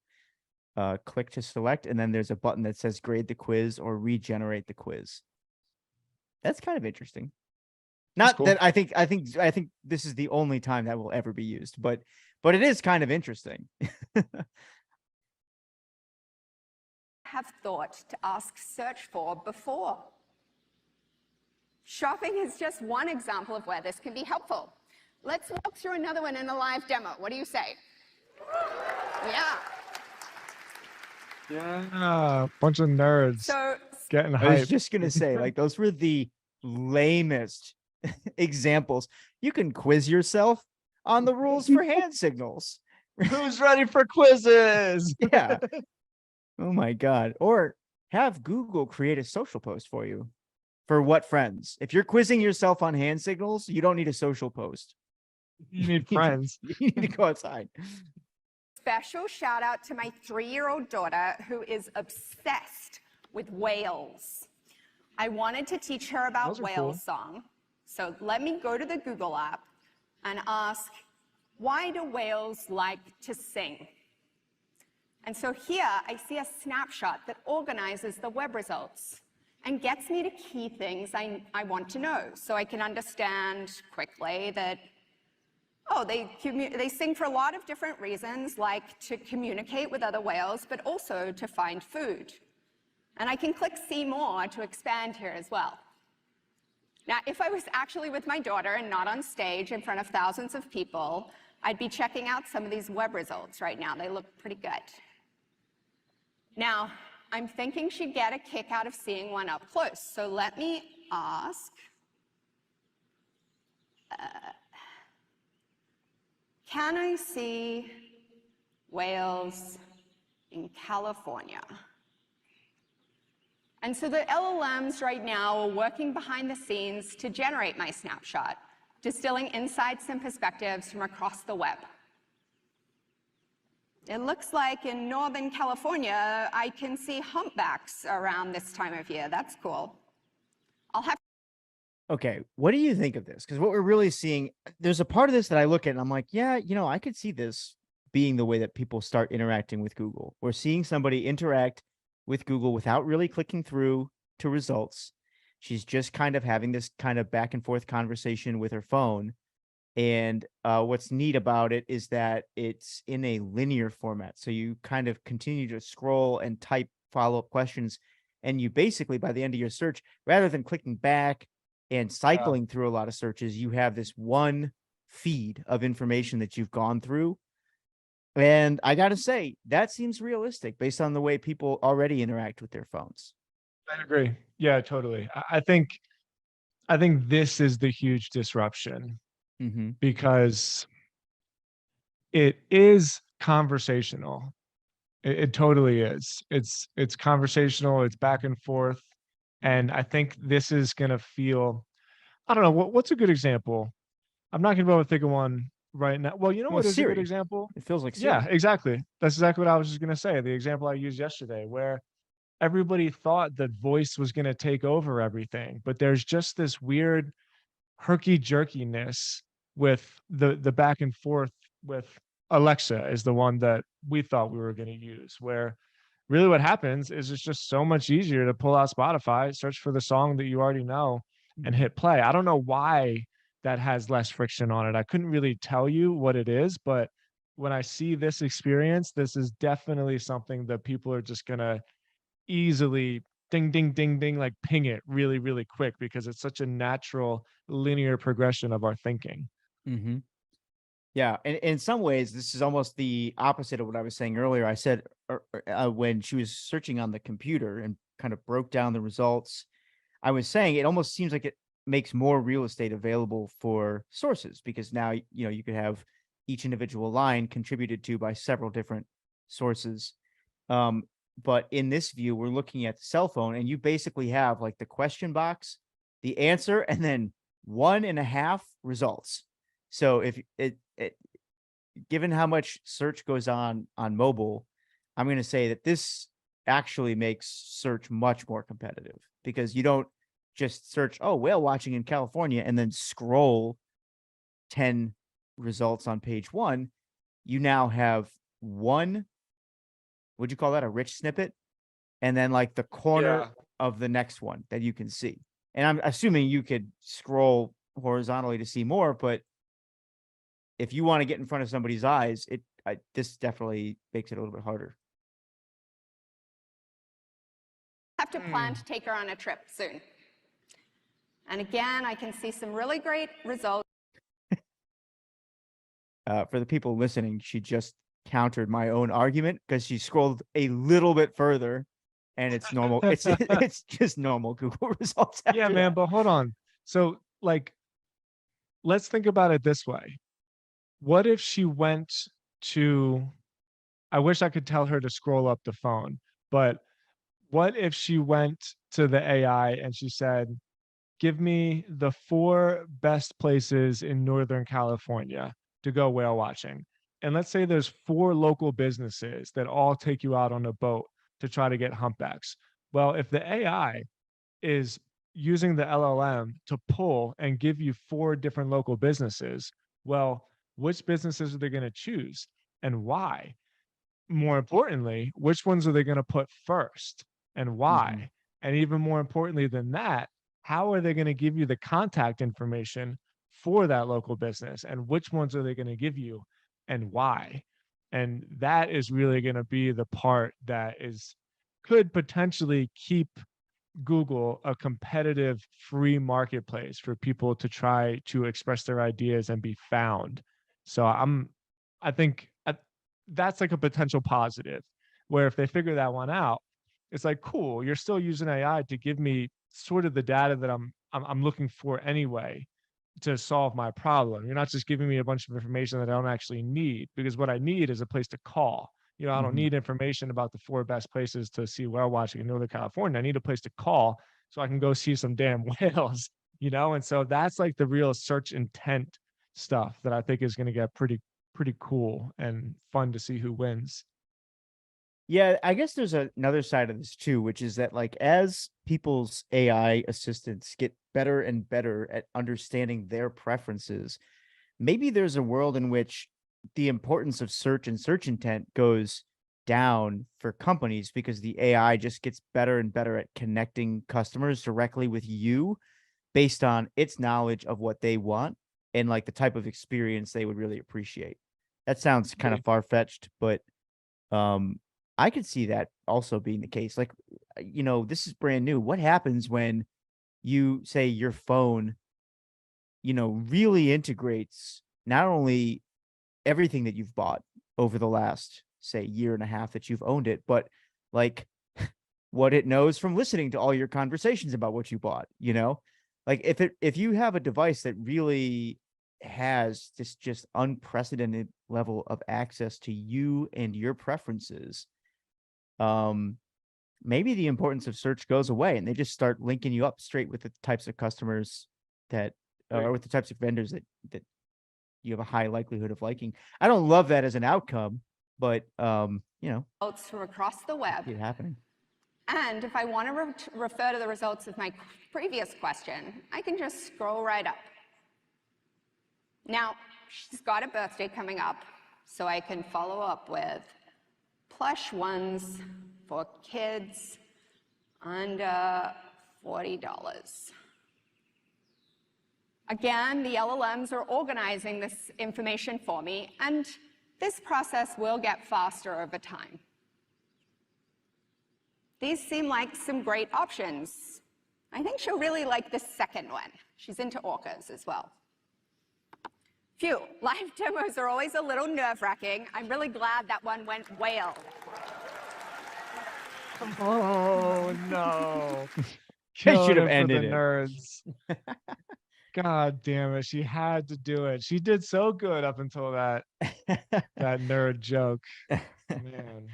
click to select, and then there's a button that says grade the quiz or regenerate the quiz. That's kind of interesting. That's Not cool. that I think this is the only time that will ever be used, but it is kind of interesting. Have thought to ask search for before. Shopping is just one example of where this can be helpful. Let's walk through another one in a live demo. What do you say? Yeah. Yeah, bunch of nerds So getting I was hyped. just gonna say, like, those were the lamest examples. You can quiz yourself on the rules for hand signals. Who's ready for quizzes? Yeah. Oh my God. Or have Google create a social post for you. For what friends? If you're quizzing yourself on hand signals, you don't need a social post. You need friends. You need to go outside. special shout out to my 3-year-old daughter who is obsessed with whales. I wanted to teach her about Those are whale cool. song. So let me go to the Google app and ask, why do whales like to sing? And so here I see a snapshot that organizes the web results and gets me to key things I want to know, so I can understand quickly that, oh, they sing for a lot of different reasons, like to communicate with other whales, but also to find food. And I can click see more to expand here as well. Now, if I was actually with my daughter and not on stage in front of thousands of people, I'd be checking out some of these web results right now. They look pretty good. Now, I'm thinking she'd get a kick out of seeing one up close. So let me ask, can I see whales in California? And so the LLMs right now are working behind the scenes to generate my snapshot, distilling insights and perspectives from across the web. It looks like in Northern California, I can see humpbacks around this time of year. That's cool. I'll have Okay, what do you think of this? Because what we're really seeing, there's a part of this that I look at and I'm like, yeah, I could see this being the way that people start interacting with Google. We're seeing somebody interact with Google without really clicking through to results. She's just kind of having this kind of back and forth conversation with her phone. And what's neat about it is that it's in a linear format. So you kind of continue to scroll and type follow-up questions. And you basically, by the end of your search, rather than clicking back and cycling through a lot of searches, you have this one feed of information that you've gone through. And I got to say, that seems realistic based on the way people already interact with their phones. I agree. Yeah, totally. I think this is the huge disruption Mm-hmm. because it is conversational. It totally is. It's conversational. It's back and forth, and I think this is gonna feel. I don't know what's a good example. I'm not gonna be able to think of one right now. Well, you know Well, what is a good Siri. example? It feels like Siri. Yeah, exactly. That's exactly what I was just gonna say. The example I used yesterday, where everybody thought that voice was gonna take over everything, but there's just this weird herky jerkiness with the back and forth with Alexa is the one that we thought we were going to use, where really what happens is it's just so much easier to pull out Spotify, search for the song that you already know and hit play. I don't know why that has less friction on it. I couldn't really tell you what it is, but when I see this experience, this is definitely something that people are just going to easily ding, ding, ding, ding, like ping it really, really quick because it's such a natural linear progression of our thinking. Mm-hmm. Yeah, and in some ways, this is almost the opposite of what I was saying earlier. I said when she was searching on the computer and kind of broke down the results, I was saying it almost seems like it makes more real estate available for sources because now you could have each individual line contributed to by several different sources. But in this view, we're looking at the cell phone, and you basically have like the question box, the answer, and then 1.5 results. So if given how much search goes on mobile, I'm going to say that this actually makes search much more competitive because you don't just search, oh, whale watching in California, and then scroll 10 results on page 1. You now have one, would you call that a rich snippet? And then like the corner of the next one that you can see. And I'm assuming you could scroll horizontally to see more, but if you want to get in front of somebody's eyes, this definitely makes it a little bit harder. Have to plan to take her on a trip soon. And again, I can see some really great results. For the people listening, she just countered my own argument because she scrolled a little bit further, and it's normal. It's just normal Google results. Yeah, man, but hold on. So like, let's think about it this way. What if she went to, I wish I could tell her to scroll up the phone, but what if she went to the AI and she said, give me the 4 best places in Northern California to go whale watching. And let's say there's 4 local businesses that all take you out on a boat to try to get humpbacks. Well, if the AI is using the LLM to pull and give you 4 different local businesses, well, which businesses are they going to choose and why? More importantly, which ones are they going to put first and why? Mm-hmm. And even more importantly than that, how are they going to give you the contact information for that local business and which ones are they going to give you and why? And that is really going to be the part that could potentially keep Google a competitive free marketplace for people to try to express their ideas and be found. So I think that's like a potential positive where if they figure that one out, it's like, cool, you're still using AI to give me sort of the data that I'm looking for anyway to solve my problem. You're not just giving me a bunch of information that I don't actually need, because what I need is a place to call. I don't Mm-hmm. need information about the 4 best places to see whale watching in Northern California. I need a place to call so I can go see some damn whales, And so that's like the real search intent stuff that I think is going to get pretty cool and fun to see who wins. Yeah, I guess there's another side of this too, which is that like as people's AI assistants get better and better at understanding their preferences, maybe there's a world in which the importance of search and search intent goes down for companies because the AI just gets better and better at connecting customers directly with you based on its knowledge of what they want and like the type of experience they would really appreciate. That sounds kind of far-fetched, but I could see that also being the case. Like, this is brand new. What happens when you say your phone, really integrates not only everything that you've bought over the last, say, 1.5 years that you've owned it, but like what it knows from listening to all your conversations about what you bought, Like if you have a device that really has this just unprecedented level of access to you and your preferences, maybe the importance of search goes away and they just start linking you up straight with the types of customers that or with the types of vendors that you have a high likelihood of liking. I don't love that as an outcome, but From across the web. It happening. And if I want to refer to the results of my previous question, I can just scroll right up. Now, she's got a birthday coming up, so I can follow up with plush ones for kids under $40. Again, the LLMs are organizing this information for me, and this process will get faster over time. These seem like some great options. I think she'll really like the second one. She's into orcas as well. Phew, live demos are always a little nerve-wracking. I'm really glad that one went whale. Oh no. I Killing should have it for ended the it. nerds. God damn it. She had to do it. She did so good up until that nerd joke. Man.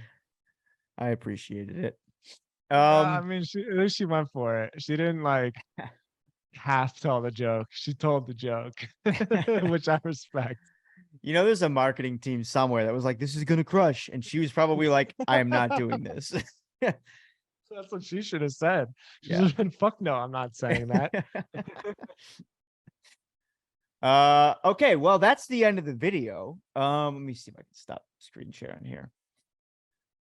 I appreciated it. I mean, at least she went for it. She didn't like half tell the joke. She told the joke, which I respect. You know, there's a marketing team somewhere that was like, this is gonna crush, and she was probably like, I am not doing this. That's what she should have said. She should Yeah. have been, fuck no, I'm not saying that. Okay, well, that's the end of the video. Let me see if I can stop screen sharing here.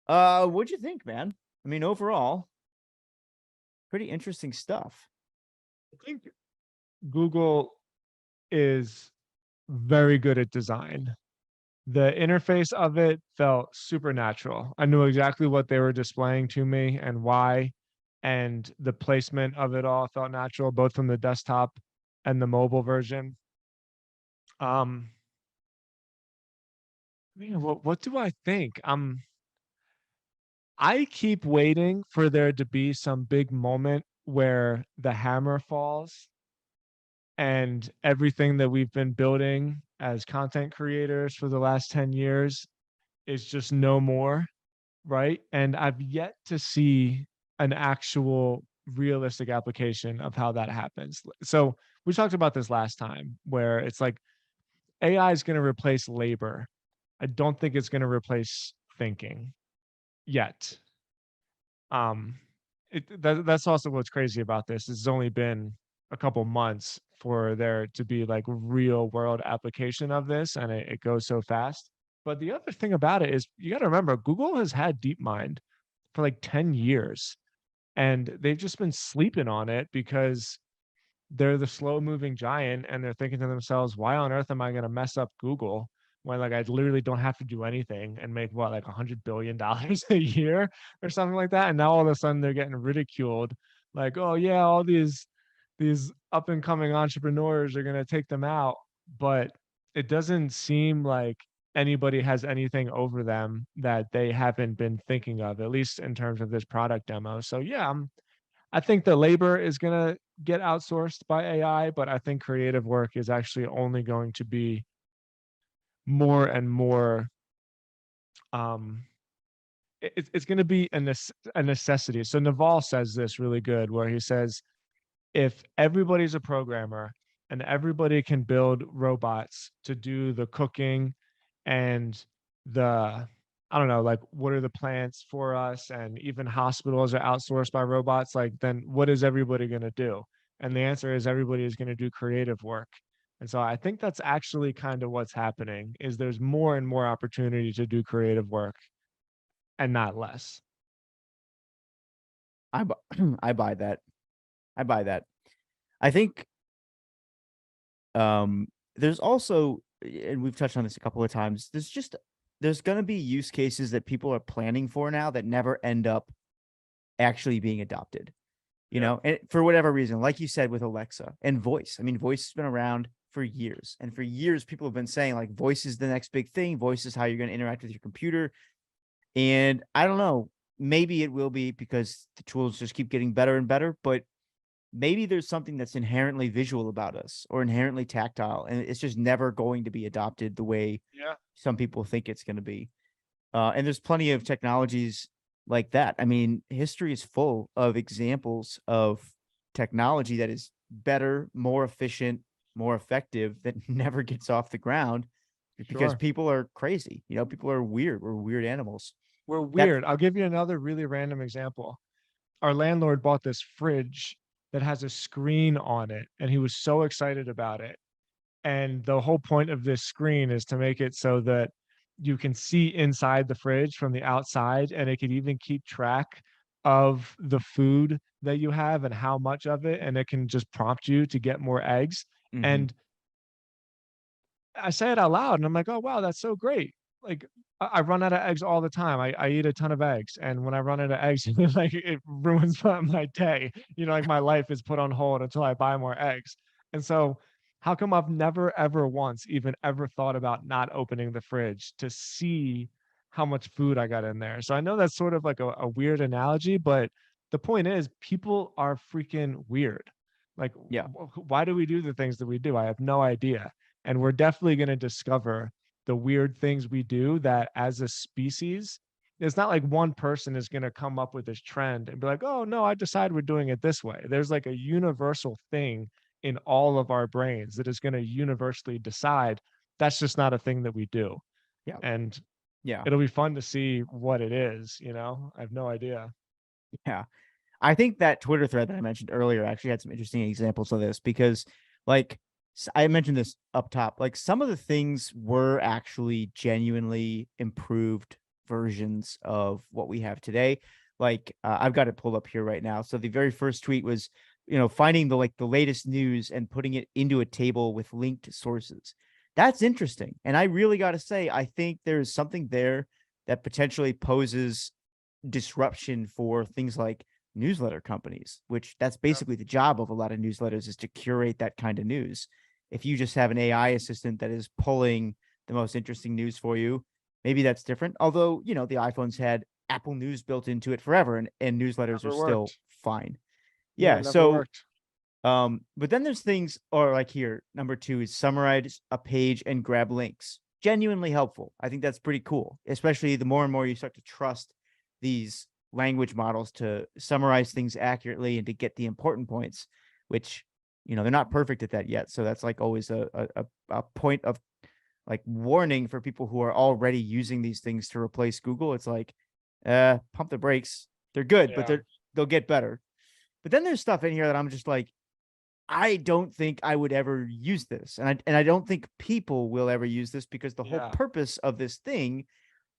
What'd you think, man? I mean, overall, pretty interesting stuff. I think Google is very good at design. The interface of it felt supernatural. I knew exactly what they were displaying to me and why, and the placement of it all felt natural, both from the desktop and the mobile version. Man, what do I think? I keep waiting for there to be some big moment where the hammer falls and everything that we've been building as content creators for the last 10 years is just no more, right? And I've yet to see an actual realistic application of how that happens. So we talked about this last time where it's like AI is going to replace labor. I don't think it's going to replace thinking yet. That's also what's crazy about this. It's only been a couple months for there to be like real world application of this, and it goes so fast. But the other thing about it is you got to remember Google has had DeepMind for like 10 years, and they've just been sleeping on it because they're the slow moving giant, and they're thinking to themselves, why on earth am I going to mess up Google when like I literally don't have to do anything and make what, like $100 billion a year or something like that? And now all of a sudden they're getting ridiculed, like, oh yeah, all these up and coming entrepreneurs are going to take them out. But it doesn't seem like anybody has anything over them that they haven't been thinking of, at least in terms of this product demo. So yeah, I think the labor is going to get outsourced by AI, but I think creative work is actually only going to be more and more. It's going to be a necessity. So Naval says this really good, where he says, if everybody's a programmer and everybody can build robots to do the cooking and the, I don't know, like what are the plants for us, and even hospitals are outsourced by robots, like then what is everybody going to do? And the answer is everybody is going to do creative work. And so I think that's actually kind of what's happening, is there's more and more opportunity to do creative work and not less. I buy that. I buy that. I think there's also, and we've touched on this a couple of times, there's going to be use cases that people are planning for now that never end up actually being adopted. You know, and for whatever reason, like you said with Alexa and voice. I mean, voice has been around for years, and for years people have been saying like voice is the next big thing. Voice is how you're going to interact with your computer. And I don't know, maybe it will be because the tools just keep getting better and better, but maybe there's something that's inherently visual about us or inherently tactile, and it's just never going to be adopted the way some people think it's going to be. And there's plenty of technologies like that. I mean, history is full of examples of technology that is better, more efficient, more effective, that never gets off the ground because people are crazy. You know, people are weird. We're weird animals. We're weird. I'll give you another really random example. Our landlord bought this fridge that has a screen on it, and he was so excited about it. And the whole point of this screen is to make it so that you can see inside the fridge from the outside, and it could even keep track of the food that you have and how much of it, and it can just prompt you to get more eggs. And I say it out loud and I'm like, oh wow, that's so great. Like, I run out of eggs all the time. I eat a ton of eggs, and when I run out of eggs, like it ruins my day. Like my life is put on hold until I buy more eggs. And so, how come I've never ever once even ever thought about not opening the fridge to see how much food I got in there? So I know that's sort of like a weird analogy, but the point is, people are freaking weird. Like, Yeah. why do we do the things that we do? I have no idea. And we're definitely going to discover the weird things we do that as a species, it's not like one person is going to come up with this trend and be like, oh no, I decide we're doing it this way. There's like a universal thing in all of our brains that is going to universally decide that's just not a thing that we do. Yeah. And Yeah. it'll be fun to see what it is. I have no idea. Yeah. I think that Twitter thread that I mentioned earlier actually had some interesting examples of this because, like, I mentioned this up top, like some of the things were actually genuinely improved versions of what we have today. Like, I've got it pulled up here right now. So the very first tweet was, finding the latest news and putting it into a table with linked sources. That's interesting. And I really got to say, I think there's something there that potentially poses disruption for things like newsletter companies, which that's basically the job of a lot of newsletters, is to curate that kind of news. If you just have an AI assistant that is pulling the most interesting news for you, maybe that's different. Although, the iPhones had Apple News built into it forever, and newsletters Never are still worked. fine. Yeah, Yeah. it never So, worked. but then there's things, or like here, number 2 is summarize a page and grab links. Genuinely helpful. I think that's pretty cool, especially the more and more you start to trust these language models to summarize things accurately and to get the important points, which, they're not perfect at that yet. So that's like always a point of like warning for people who are already using these things to replace Google. It's like, pump the brakes. They're good, but Yeah. they'll get better. But then there's stuff in here that I'm just like, I don't think I would ever use this. And I don't think people will ever use this, because the whole Yeah. purpose of this thing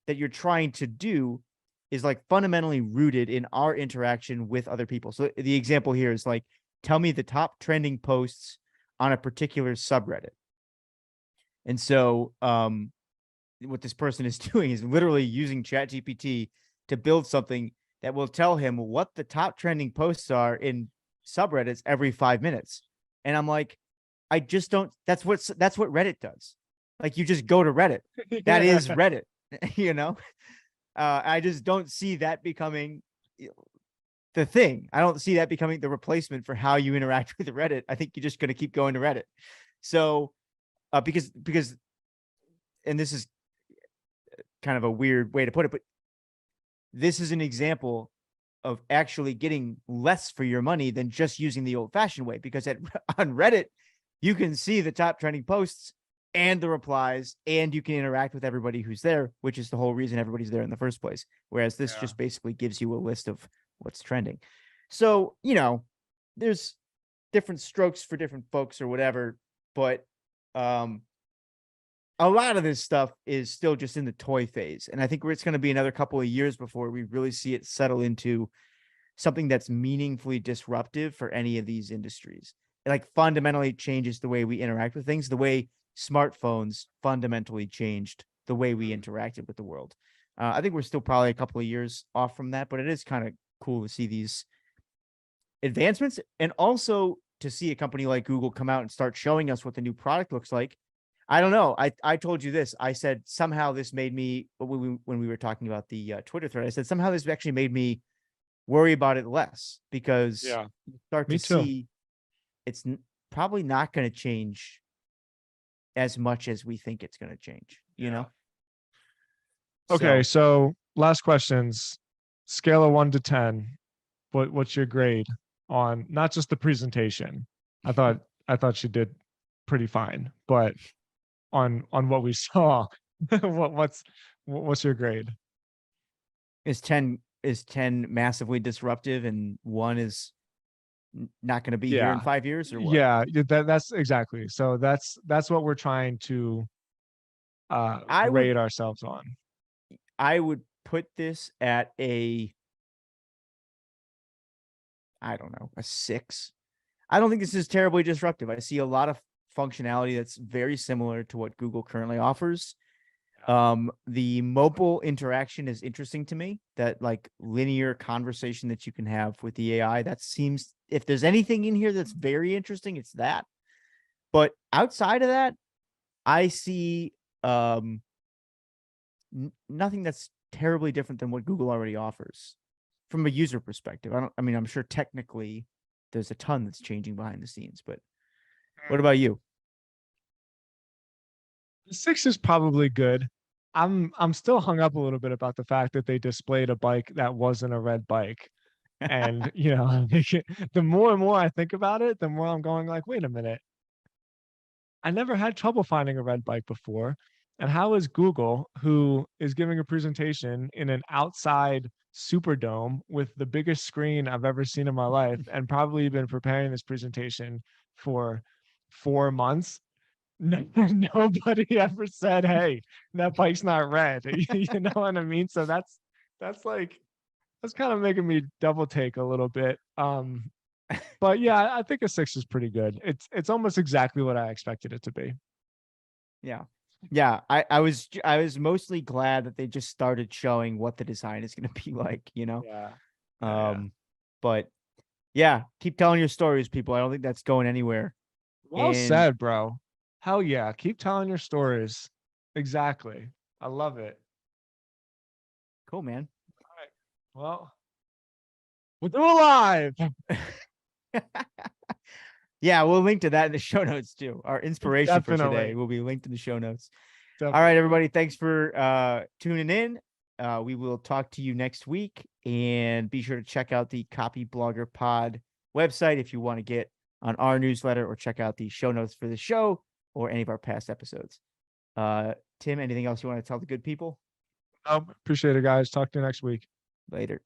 that you're trying to do is like fundamentally rooted in our interaction with other people. So the example here is like, tell me the top trending posts on a particular subreddit. And so what this person is doing is literally using ChatGPT to build something that will tell him what the top trending posts are in subreddits every 5 minutes. And I'm like, I just don't, that's what Reddit does. Like, you just go to Reddit. That is Reddit, I just don't see that becoming the thing. I don't see that becoming the replacement for how you interact with Reddit. I think you're just going to keep going to Reddit. So, because, and this is kind of a weird way to put it, but this is an example of actually getting less for your money than just using the old-fashioned way, because on Reddit, you can see the top trending posts and the replies, and you can interact with everybody who's there, which is the whole reason everybody's there in the first place. Whereas this just basically gives you a list of what's trending. So, there's different strokes for different folks or whatever, but a lot of this stuff is still just in the toy phase. And I think it's going to be another couple of years before we really see it settle into something that's meaningfully disruptive for any of these industries. It like fundamentally changes the way we interact with things, the way smartphones fundamentally changed the way we interacted with the world. I think we're still probably a couple of years off from that, but it is kind of cool to see these advancements, and also to see a company like Google come out and start showing us what the new product looks like. I don't know. I told you this. I said somehow this made me, when we were talking about the Twitter thread, I said somehow this actually made me worry about it less, because Yeah. you start Me to too. see it's probably not going to change as much as we think it's going to change, Okay, So, so last questions. Scale of 1 to 10. What's your grade on not just the presentation? I thought she did pretty fine, but on what we saw, what's your grade? is 10 massively disruptive, and 1 is not going to be here in Yeah. 5 years, or what? Yeah, that's exactly. So that's what we're trying to I would grade ourselves on. put this at I don't know, a 6. I don't think this is terribly disruptive. I see a lot of functionality that's very similar to what Google currently offers. The mobile interaction is interesting to me. That like linear conversation that you can have with the AI. That seems, if there's anything in here that's very interesting, it's that. But outside of that, I see nothing that's terribly different than what Google already offers from a user perspective. I mean, I'm sure technically there's a ton that's changing behind the scenes, but what about you? The 6 is probably good. I'm still hung up a little bit about the fact that they displayed a bike that wasn't a red bike. And, the more and more I think about it, the more I'm going like, wait a minute. I never had trouble finding a red bike before. And how is Google, who is giving a presentation in an outside Superdome with the biggest screen I've ever seen in my life, and probably been preparing this presentation for 4 months? Nobody ever said, "Hey, that bike's not red." You know what I mean? So that's like that's kind of making me double take a little bit. But yeah, I think a 6 is pretty good. It's almost exactly what I expected it to be. Yeah. Yeah. I was mostly glad that they just started showing what the design is going to be like, Yeah. But yeah, keep telling your stories, people. I don't think that's going anywhere. Well And said, bro. Hell yeah. Keep telling your stories. Exactly. I love it. cool, man. Well, we'll do it live. Yeah, we'll link to that in the show notes too. Our inspiration for today Definitely. will be linked in the show notes. All Definitely. right, everybody. Thanks for tuning in. We will talk to you next week, and be sure to check out the Copy Blogger Pod website if you want to get on our newsletter, or check out the show notes for the show or any of our past episodes. Tim, anything else you want to tell the good people? Appreciate it, guys. Talk to you next week. Later.